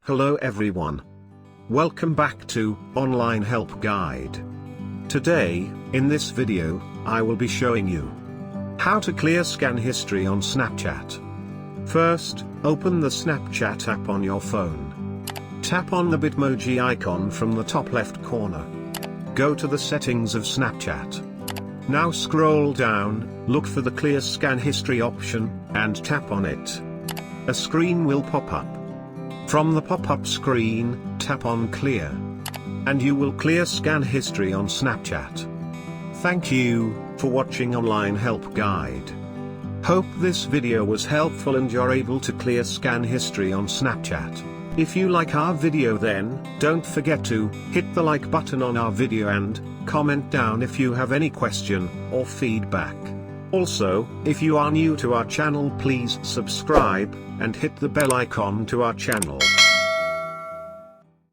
Hello everyone. Welcome back to Online Help Guide. Today, in this video, I will be showing you how to clear scan history on Snapchat. First, open the Snapchat app on your phone. Tap on the Bitmoji icon from the top left corner. Go to the settings of Snapchat. Now scroll down, look for the Clear Scan History option, and tap on it. A screen will pop up. From the pop-up screen, tap on Clear. And you will clear scan history on Snapchat. Thank you for watching Online Help Guide. Hope this video was helpful and you're able to clear scan history on Snapchat. If you like our video, then don't forget to hit the like button on our video and comment down if you have any question or feedback. Also, if you are new to our channel, please subscribe and hit the bell icon to our channel.